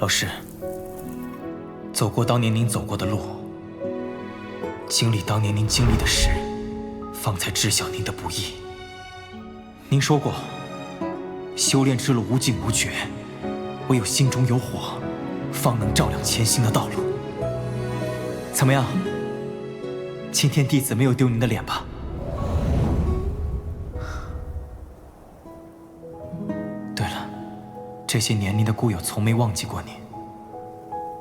老师，走过当年您走过的路，经历当年您经历的事，方才知晓您的不易。您说过，修炼之路无尽无绝，唯有心中有火，方能照亮前行的道路。怎么样？今天弟子没有丢您的脸吧？对了，这些年您的故友从没忘记过您，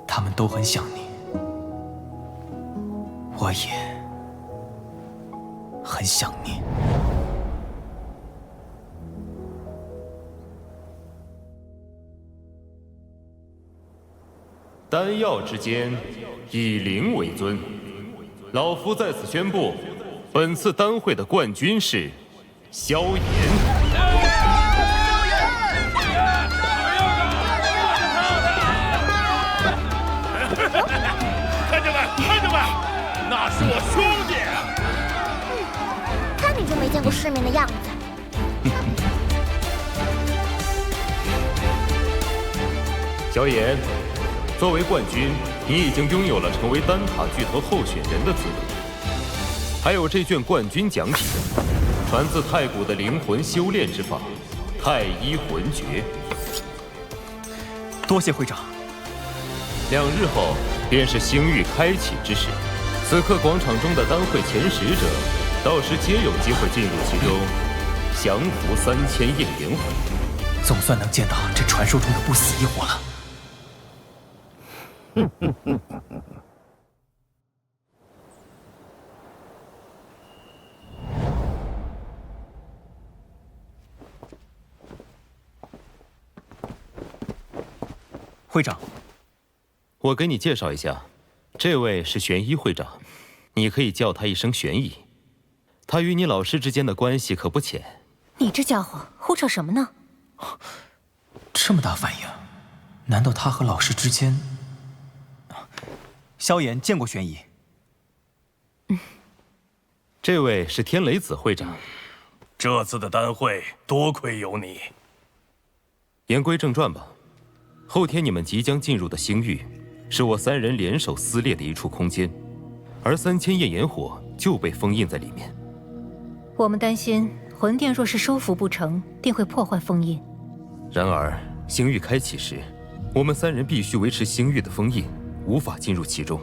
他们都很想你，我也很想你。丹药之间，以灵为尊。老夫在此宣布，本次丹会的冠军是萧炎。看着吧，看着吧，那是我兄弟。看你就没见过世面的样子。萧炎，作为冠军，你已经拥有了成为丹塔巨头候选人的资格，还有这卷冠军奖品，传自太古的灵魂修炼之法——太一魂诀。多谢会长。2日后便是星域开启之时，此刻广场中的丹会前10者，到时皆有机会进入其中，降服3000焰炎火。总算能见到这传说中的不死异火了。会长，我给你介绍一下，这位是玄一会长，你可以叫他一声玄一。他与你老师之间的关系可不浅。你这家伙胡扯什么呢？这么大反应，难道他和老师之间？萧炎见过玄一。这位是天雷子会长。这次的丹会多亏有你。言归正传吧，后天你们即将进入的星域，是我3人联手撕裂的一处空间，而3000焰炎火就被封印在里面。我们担心魂殿若是收服不成，定会破坏封印。然而星域开启时，我们3人必须维持星域的封印，无法进入其中，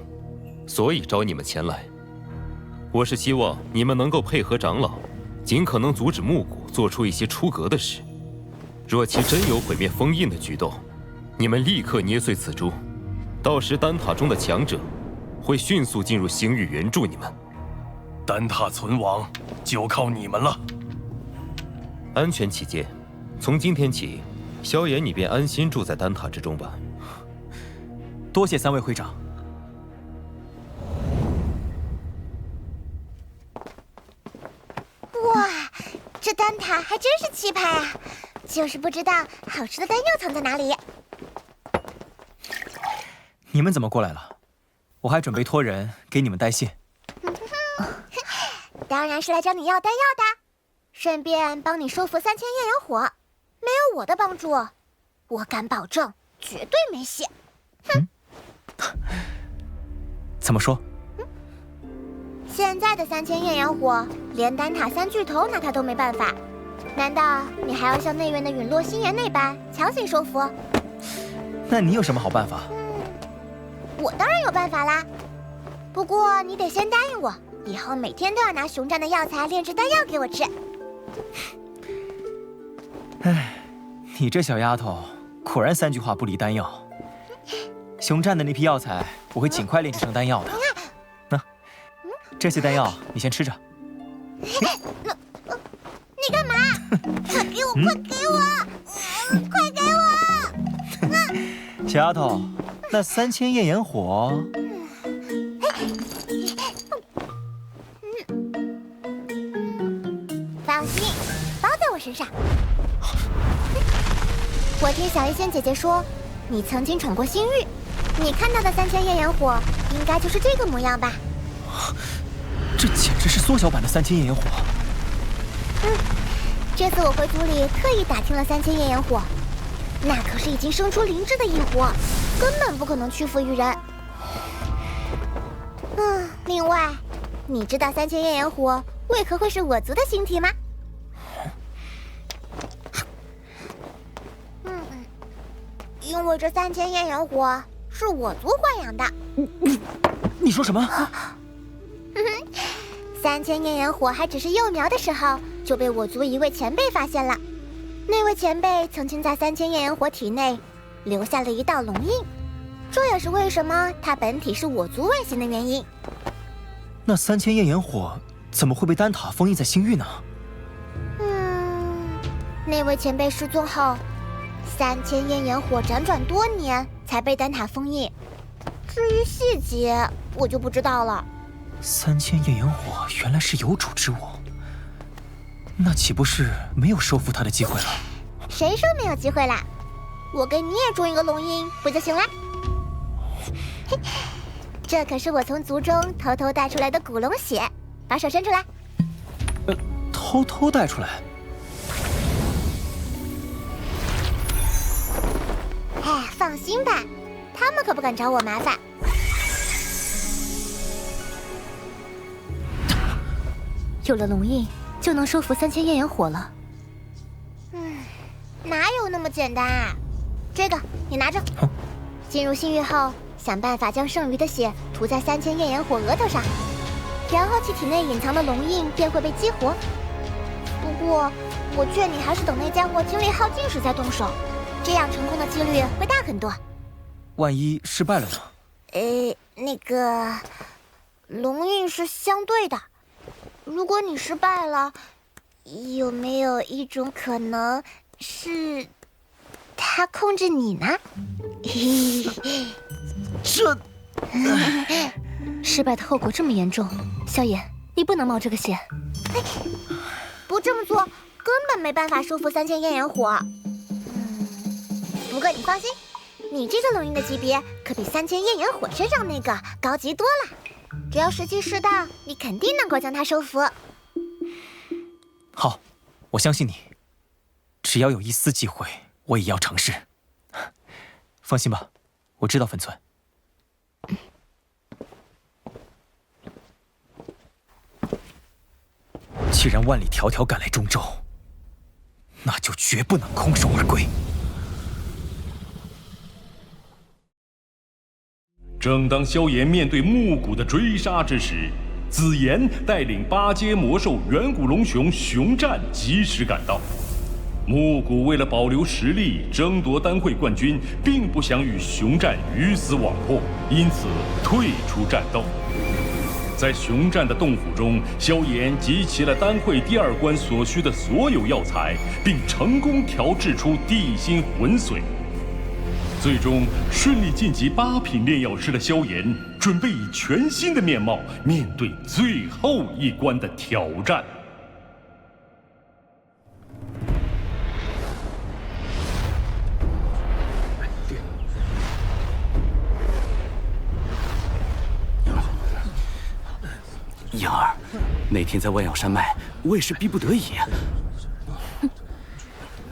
所以找你们前来。我是希望你们能够配合长老，尽可能阻止木谷做出一些出格的事。若其真有毁灭封印的举动，你们立刻捏碎此珠，到时丹塔中的强者会迅速进入星域援助你们。丹塔存亡就靠你们了。安全起见，从今天起，萧炎你便安心住在丹塔之中吧。多谢3位会长。哇，这丹塔还真是气派啊！就是不知道好吃的丹药藏在哪里。你们怎么过来了？我还准备托人给你们带信。当然是来找你要丹药的，顺便帮你收服3000焰炎火。没有我的帮助，我敢保证绝对没戏。哼！怎么说？现在的3000焰炎火，连丹塔3巨头拿他都没办法。难道你还要像内院的陨落心炎那般强行收服？那你有什么好办法？我当然有办法啦，不过你得先答应我，以后每天都要拿熊战的药材炼制丹药给我吃。唉，你这小丫头果然3句话不离丹药。熊战的那批药材，我会尽快炼制成丹药的。那，这些丹药你先吃着。你干嘛？快给我，快给我，快给我！小丫头，那3000焰炎火，放心，包在我身上。我听小医仙姐姐说，你曾经闯过星域，你看到的3000焰炎火，应该就是这个模样吧？这简直是缩小版的3000焰炎火。这次我回族里特意打听了3000焰炎火，那可是已经生出灵智的异火，根本不可能屈服于人。另外，你知道3000焰炎火为何会是我族的星体吗？因为这3000焰炎火是我族豢养的。你说什么？3000焰炎火还只是幼苗的时候，就被我族一位前辈发现了。那位前辈曾经在3000焰炎火体内留下了一道龙印，这也是为什么它本体是我族外形的原因。那3000焰炎火怎么会被丹塔封印在星域呢？那位前辈失踪后，3000焰炎火辗转多年才被丹塔封印。至于细节，我就不知道了。3000焰炎火原来是有主之物，那岂不是没有收服他的机会了？谁说没有机会啦？我给你也种一个龙印，不就行了？这可是我从族中偷偷带出来的古龙血，把手伸出来。偷偷带出来？放心吧，他们可不敢找我麻烦。有了龙印，就能收服3000焰炎火了。哪有那么简单啊？这个你拿着。进入星域后，想办法将剩余的血涂在3000焰炎火额头上，然后其体内隐藏的龙印便会被激活。不过，我劝你还是等那家伙精力耗尽时再动手，这样成功的几率会大很多。万一失败了呢？那个龙印是相对的，如果你失败了，有没有一种可能是他控制你呢？这失败的后果这么严重，萧炎，你不能冒这个险。不这么做，根本没办法收服3000焰炎火。不过你放心，你这个龙印的级别可比3000焰炎火身上那个高级多了。只要时机适当，你肯定能够将它收服。好，我相信你。只要有一丝机会，我也要尝试。放心吧，我知道分寸。既然万里迢迢赶来中州，那就绝不能空手而归。正当萧炎面对木古的追杀之时，紫妍带领8阶魔兽远古龙雄熊战及时赶到。木古为了保留实力，争夺丹会冠军，并不想与熊战鱼死网破，因此退出战斗。在熊战的洞府中，萧炎集齐了丹会第2关所需的所有药材，并成功调制出地心魂髓。最终顺利晋级8品炼药师的萧炎，准备以全新的面貌面对最后一关的挑战。婴儿，那天在万药山脉，我也是逼不得已。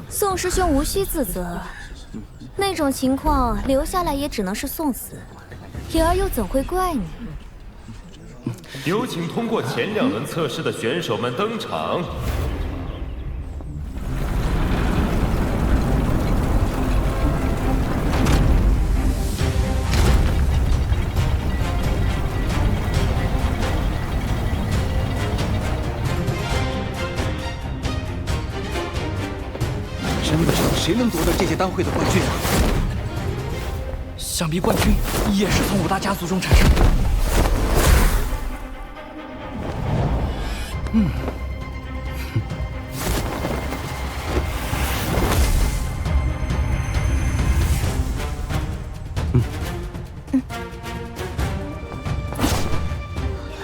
宋师兄无需自责，那种情况留下来也只能是送死，灵儿又怎会怪你？有请通过前2轮测试的选手们登场。真不知道谁能夺得这届丹会的冠军啊！想必冠军也是从5大家族中产生。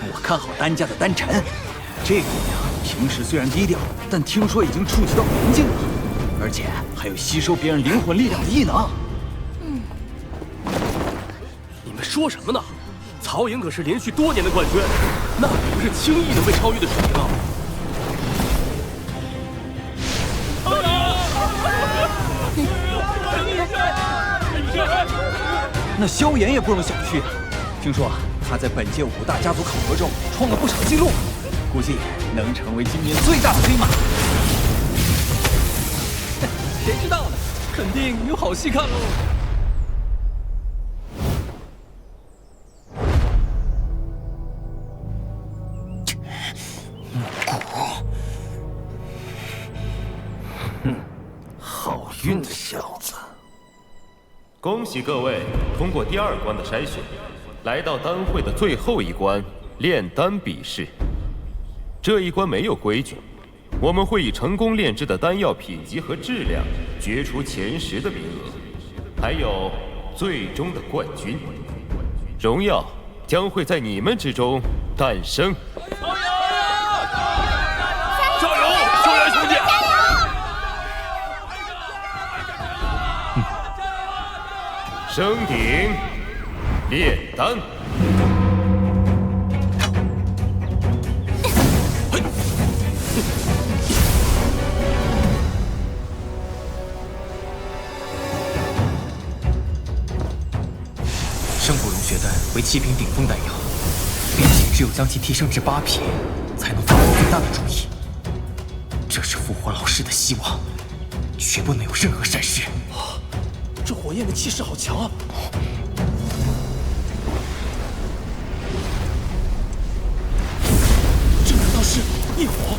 我看好丹家的丹晨，这个姑娘平时虽然低调，但听说已经触及到魂境了。而且还有吸收别人灵魂力量的异能。你们说什么呢？曹颖可是连续多年的冠军，那可不是轻易能被超越的水平啊！那萧炎也不容小觑啊！听说他在本届5大家族考核中创了不少记录，估计能成为今年最大的黑马。谁知道呢？肯定有好戏看喽！好运的小子！恭喜各位通过第2关的筛选，来到丹会的最后一关——炼丹比试。这一关没有规矩，我们会以成功炼制的丹药品级和质量决出前10的名额，还有最终的冠军。荣耀将会在你们之中诞生。加油，萧炎兄弟！升顶，炼丹。圣古龙血丹为7品顶峰丹药，并且只有将其提升至8品，才能发挥最大的注意。这是复活老师的希望，绝不能有任何闪失。这火焰的气势好强啊！这难道是异火？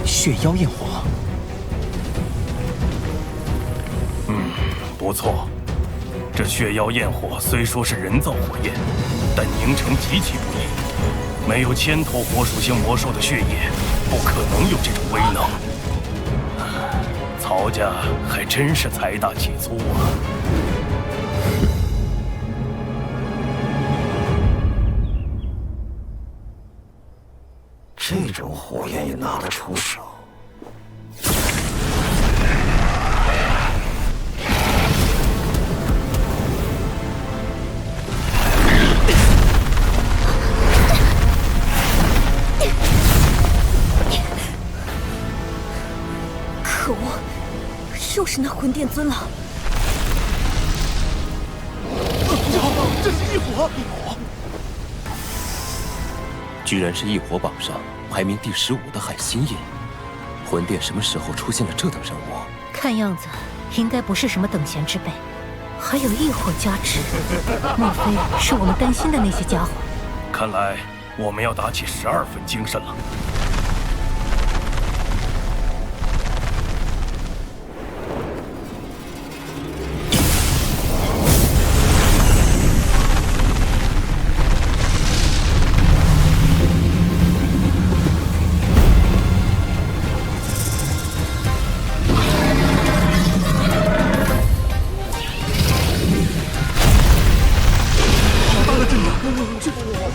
血妖焰火。不错，这血妖焰火虽说是人造火焰，但凝成极其不易。没有1000头火属性魔兽的血液，不可能有这种威能。曹家还真是财大气粗啊！这种火焰也拿得出手。可恶，又是那魂殿尊了！这是异火！居然是异火榜上排名第15的海心印。魂殿什么时候出现了这等人物？看样子应该不是什么等闲之辈，还有异火加持，莫非是我们担心的那些家伙？看来我们要打起12分精神了。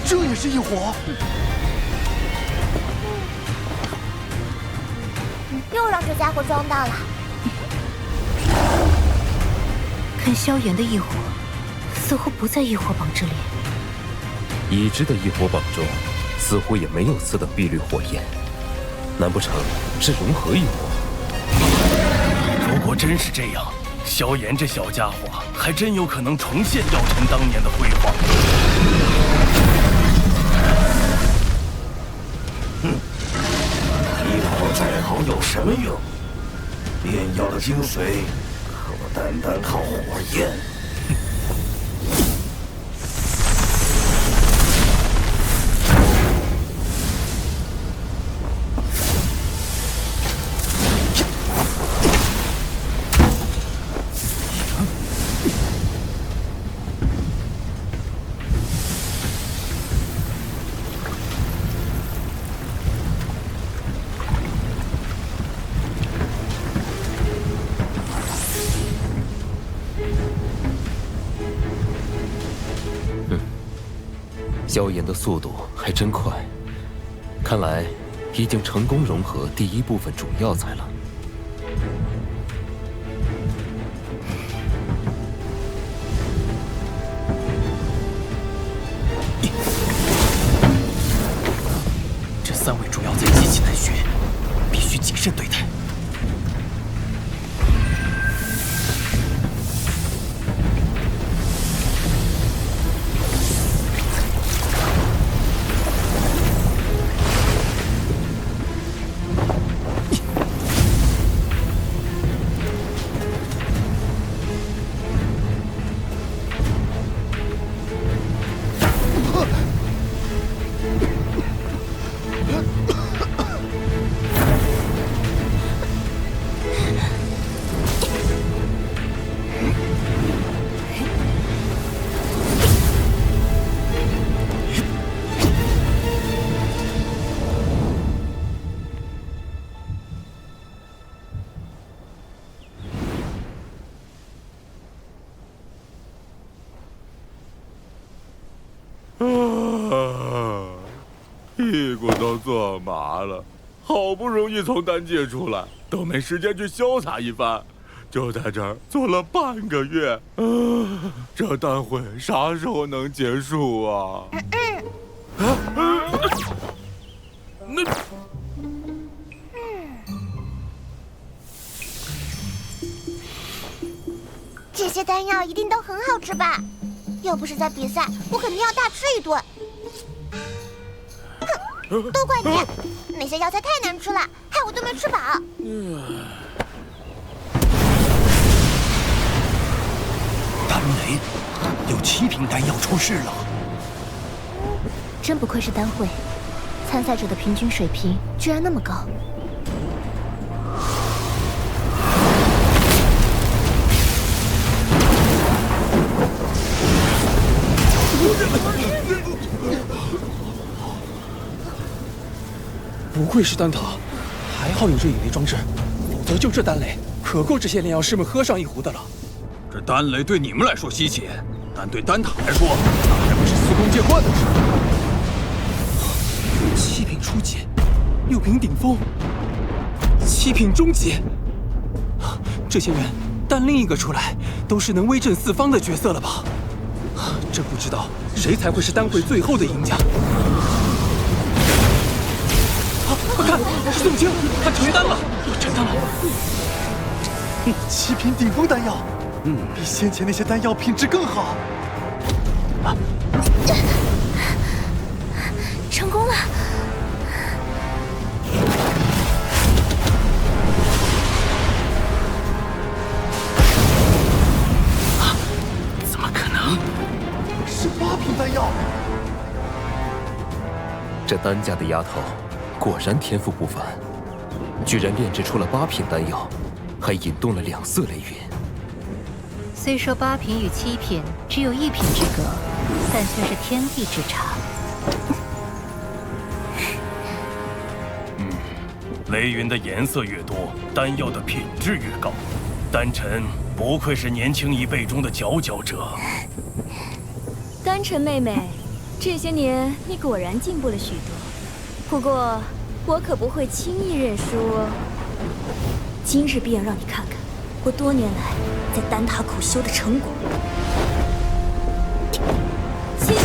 这也是异火！又让这家伙装到了。看萧炎的异火，似乎不在异火榜之列。已知的异火榜中，似乎也没有此等碧绿火焰，难不成是融合异火？如果真是这样，萧炎这小家伙还真有可能重现药尘当年的辉煌。异火再好有什么用？炼药的精髓可不单单靠火焰。萧炎的速度还真快，看来已经成功融合第1部分主药材了。这3味主药材极其难学，必须谨慎对待。屁股都坐麻了，好不容易从丹界出来，都没时间去潇洒一番，就在这儿坐了半个月。这丹会啥时候能结束啊？这些丹药一定都很好吃吧？要不是在比赛，我肯定要大吃一顿。哼，都怪你！那些药材太难吃了，害我都没吃饱。丹雷，有7瓶丹药出事了。真不愧是丹会，参赛者的平均水平居然那么高。不愧是丹塔，还好有这引雷装置，否则就这丹雷，可够这些炼药师们喝上一壶的了。这丹雷对你们来说稀奇，但对丹塔来说，那还不是司空见惯的事。7品初级，6品顶峰，7品中级，这些人单拎一个出来，都是能威震四方的角色了吧？这不知道谁才会是丹会最后的赢家。快看，是宋清，他成丹了，我成丹了。7品顶峰丹药，比先前那些丹药品质更好。成功了！怎么可能？是8品丹药。这丹家的丫头果然天赋不凡，居然炼制出了8品丹药，还引动了2色雷云。虽说8品与7品只有1品之隔，但却是天地之差。雷云的颜色越多，丹药的品质越高。丹晨不愧是年轻一辈中的佼佼者。丹晨妹妹，这些年你果然进步了许多。不过，我可不会轻易认输哦。今日必要让你看看我多年来在丹塔苦修的成果。起丹！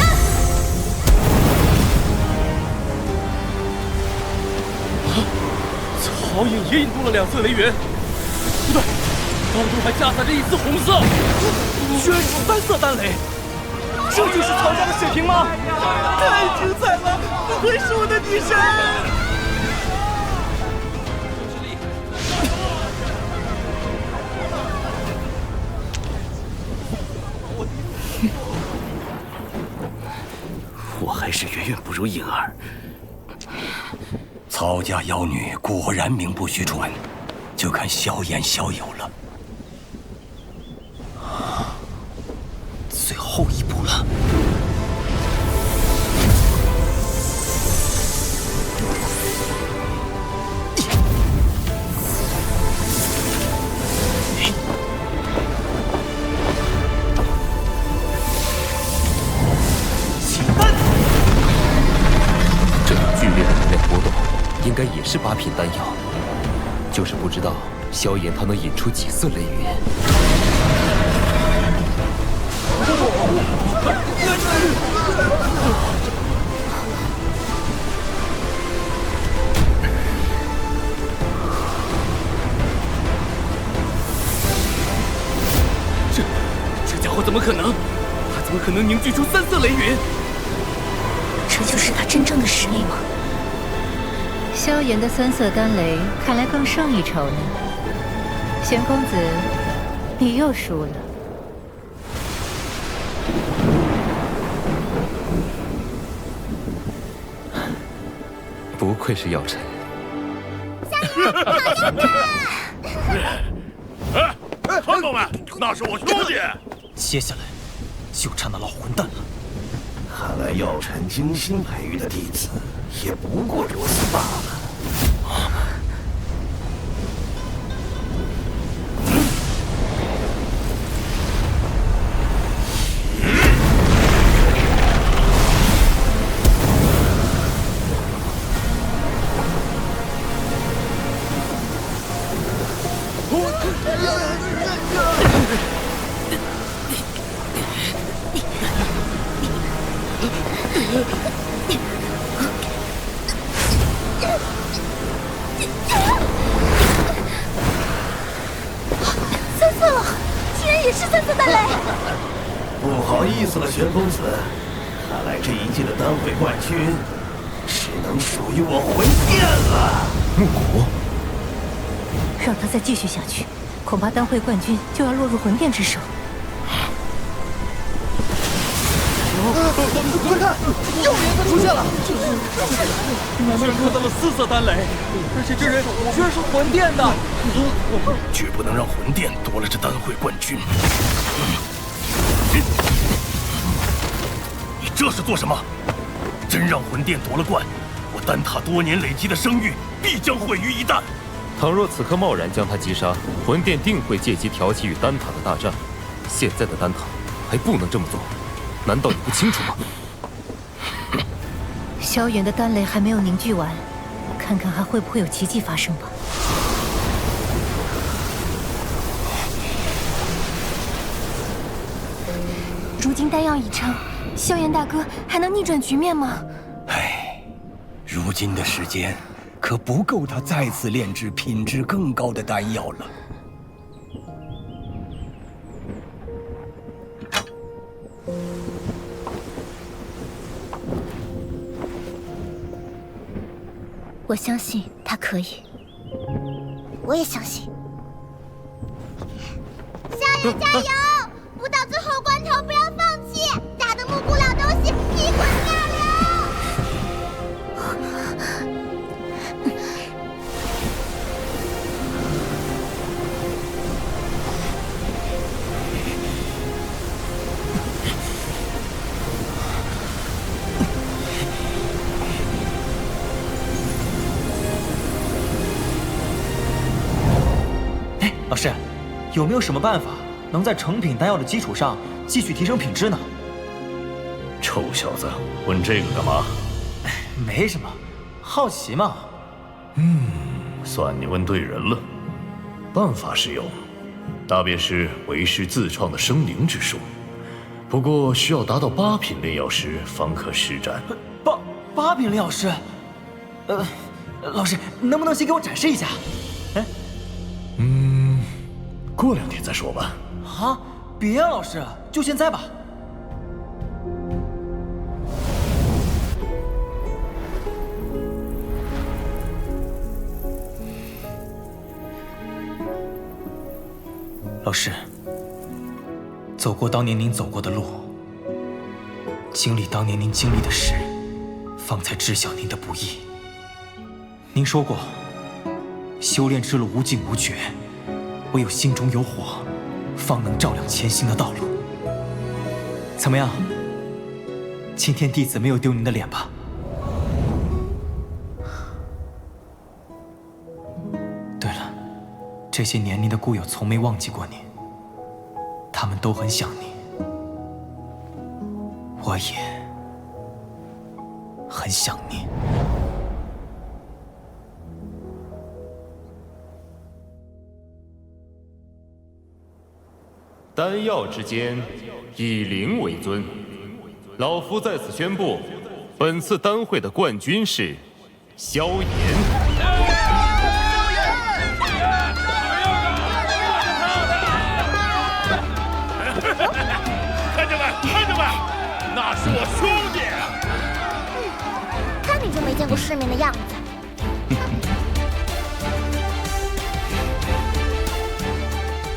曹颖也引动了2色雷云，不对，当中还夹杂着1丝红色，居然是3色丹雷，这就是曹家的水平吗？太精彩了，不愧是我的女神！我还是远远不如颖儿。曹家妖女果然名不虚传，就看萧炎萧友了。最后一步了。这样剧烈的能量波动，应该也是8品丹药，就是不知道萧炎他能引出几色雷云。这家伙怎么可能？他怎么可能凝聚出3色雷云？这就是他真正的实力吗？萧炎的3色丹雷看来更胜一筹呢。玄公子，你又输了。不愧是药尘。哎，传统们，那是我兄弟。接下来就差那老混蛋了。看来药尘精心培育的弟子，也不过如此罢了。三色了，竟然也是三色丹雷！不好意思了，玄公子，看来这一届的丹会冠军只能属于我魂殿了。木谷，让他再继续下去，恐怕丹会冠军就要落入魂殿之手。快看，又有人出现了！居然看到了4色丹雷，而且这人居然是魂殿的！绝不能让魂殿夺了这丹会冠军！你这是做什么？真让魂殿夺了冠，我丹塔多年累积的声誉必将毁于一旦。倘若此刻贸然将他击杀，魂殿定会借机挑起与丹塔的大战。现在的丹塔还不能这么做，难道你不清楚吗？萧炎的丹雷还没有凝聚完，看看还会不会有奇迹发生吧。如今丹药已成，萧炎大哥还能逆转局面吗？唉，如今的时间可不够他再次炼制品质更高的丹药了。我相信他可以，我也相信。萧炎加油！不到最后关头不要放弃，打得木谷老东西一滚下流！哎，老师，有没有什么办法能在成品丹药的基础上继续提升品质呢？臭小子，问这个干嘛？没什么，好奇嘛。算你问对人了。办法是有，大便是为师自创的生灵之术，不过需要达到8品炼药师方可施展。八品炼药师？老师，能不能先给我展示一下？过2天再说吧。啊，别啊，老师，就现在吧。老师，走过当年您走过的路，经历当年您经历的事，方才知晓您的不易。您说过，修炼之路无尽无绝，唯有心中有火，方能照亮前行的道路。怎么样？今天弟子没有丢您的脸吧？对了，这些年您的故友从没忘记过您，他们都很想您，我也很想您。丹药之间，以灵为尊。老夫在此宣布，本次丹会的冠军是萧炎。看着没，看着没，那是我兄弟。看你就没见过世面的样子。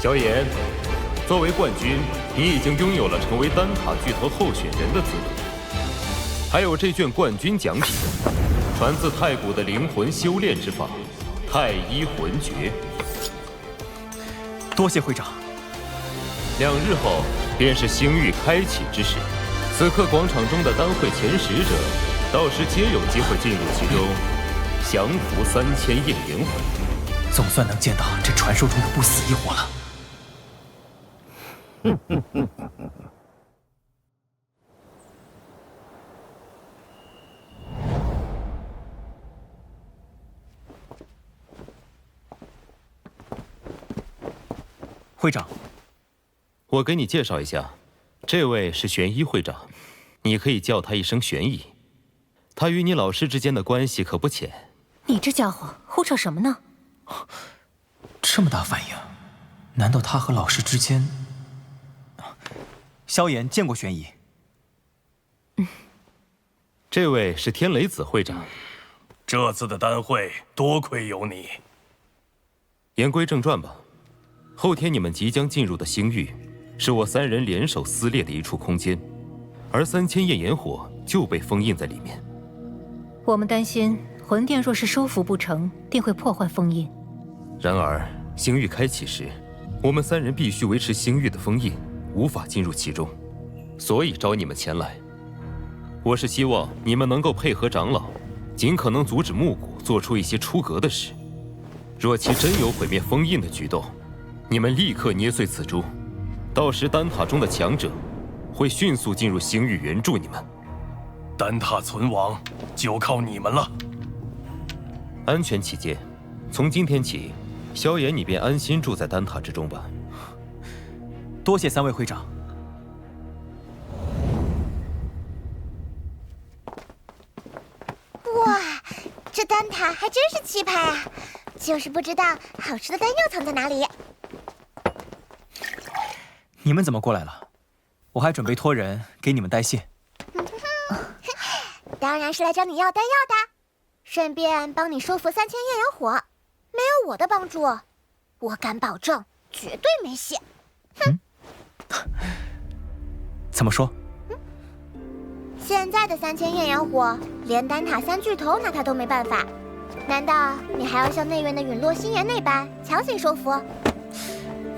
萧炎，作为冠军，你已经拥有了成为丹塔巨头候选人的资格，还有这卷冠军奖品，传自太古的灵魂修炼之法——太一魂诀。多谢会长。2日后便是星域开启之时，此刻广场中的丹会前10者，到时皆有机会进入其中，降服3000夜灵魂。总算能见到这传说中的不死异火了。会长，我给你介绍一下，这位是玄一会长，你可以叫他一声玄逸。他与你老师之间的关系可不浅。你这家伙胡扯什么呢？这么大反应，难道他和老师之间？萧炎见过玄逸。这位是天雷子会长。这次的丹会多亏有你。言归正传吧。后天你们即将进入的星域，是我三人联手撕裂的一处空间，而3000焰炎火就被封印在里面。我们担心魂殿若是收服不成，定会破坏封印。然而星域开启时，我们三人必须维持星域的封印，无法进入其中，所以找你们前来。我是希望你们能够配合长老，尽可能阻止木谷做出一些出格的事。若其真有毁灭封印的举动，你们立刻捏碎此珠，到时丹塔中的强者会迅速进入星域援助你们。丹塔存亡就靠你们了。安全起见，从今天起，萧炎你便安心住在丹塔之中吧。多谢3位会长。哇，这丹塔还真是气派啊！就是不知道好吃的丹药藏在哪里。你们怎么过来了？我还准备托人给你们带谢。当然是来找你要丹药的，顺便帮你收服3000焰炎火。没有我的帮助，我敢保证绝对没戏。哼！怎么说？现在的3000焰炎火，连丹塔3巨头拿他都没办法。难道你还要像内院的陨落星炎那般强行收服？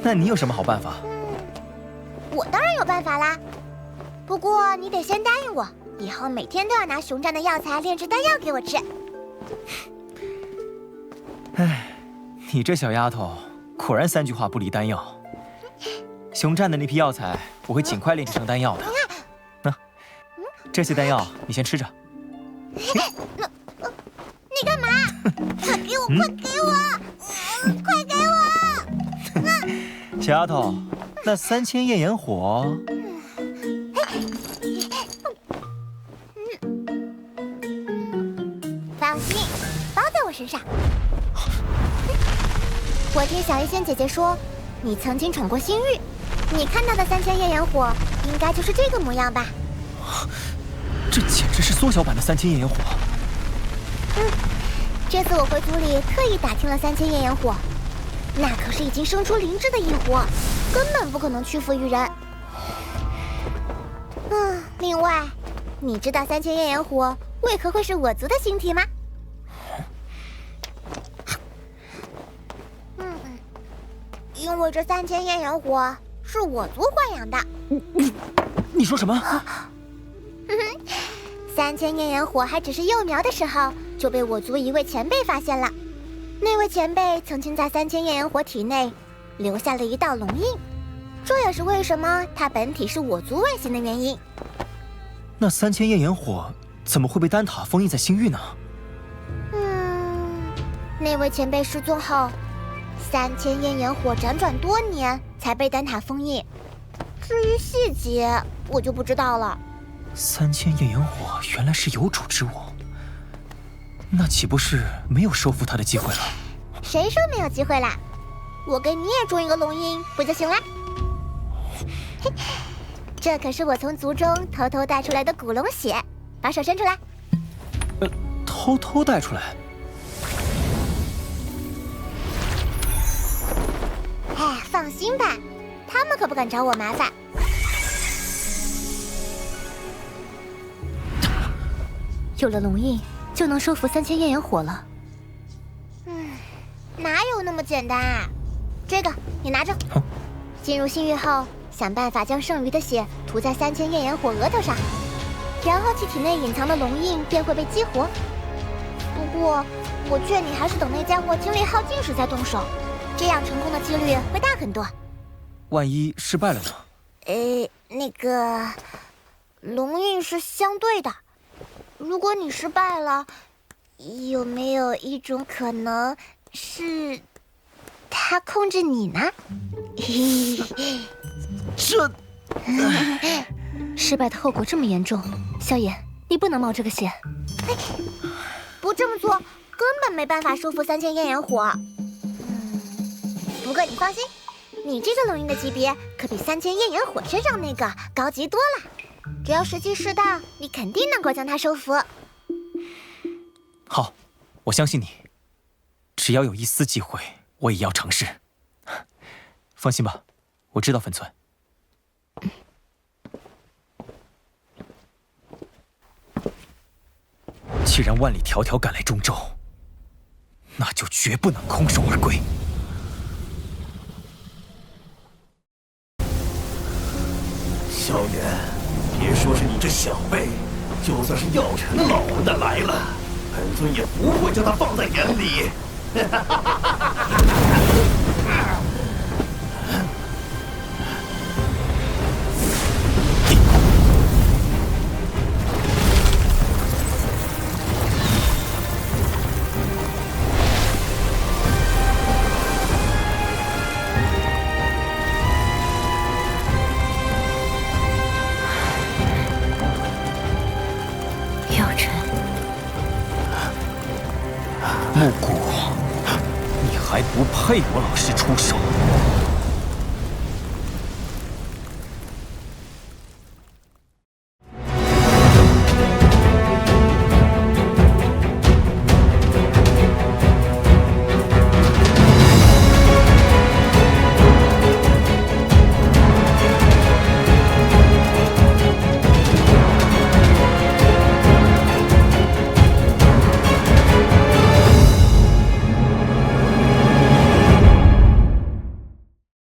那你有什么好办法？我当然有办法啦，不过你得先答应我，以后每天都要拿熊战的药材炼制丹药给我吃。唉，你这小丫头果然3句话不离丹药。熊战的那批药材，我会尽快炼制成丹药的。这些丹药你先吃着。你干嘛？快给我！快给我！快给我！小丫头，那3000焰炎火，放心，包在我身上。我听小医仙姐姐说，你曾经闯过星域，你看到的3000焰炎火，应该就是这个模样吧？这简直是缩小版的3000焰炎火。这次我回族里特意打听了3000焰炎火，那可是已经生出灵智的异火，根本不可能屈服于人。另外，你知道3000焰炎火为何会是我族的星体吗？因为这3000焰炎火是我族豢养的。你说什么？3000焰炎火还只是幼苗的时候，就被我族一位前辈发现了。那位前辈曾经在3000焰炎火体内留下了一道龙印，这也是为什么它本体是我族外形的原因。那3000焰炎火怎么会被丹塔封印在星域呢？那位前辈失踪后，3000焰炎火辗转多年才被丹塔封印。至于细节，我就不知道了。3000焰炎火原来是有主之物，那岂不是没有收复它的机会了？谁说没有机会啦？我给你也种一个龙印，不就行了？这可是我从族中偷偷带出来的古龙血，把手伸出来。偷偷带出来？哎，放心吧，他们可不敢找我麻烦。有了龙印，就能收服3000焰炎火了。哪有那么简单啊？这个你拿着。进入星域后，想办法将剩余的血涂在3000焰炎火额头上，然后其体内隐藏的龙印便会被激活。不过，我劝你还是等那家伙精力耗尽时再动手，这样成功的几率会大很多。万一失败了呢？那个龙印是相对的。如果你失败了，有没有一种可能是他控制你呢？这，失败的后果这么严重，萧炎，你不能冒这个险。不这么做，根本没办法收服3000焰炎火。不过你放心，你这个龙印的级别可比3000焰炎火身上那个高级多了。只要时机适当，你肯定能够将它收服。好，我相信你。只要有一丝机会，我也要尝试。放心吧，我知道分寸。既然万里迢迢赶来中州，那就绝不能空手而归。萧炎，别说是你这小辈，就算是药尘的老混蛋来了，本尊也不会将他放在眼里。木谷，你还不配我老师出手。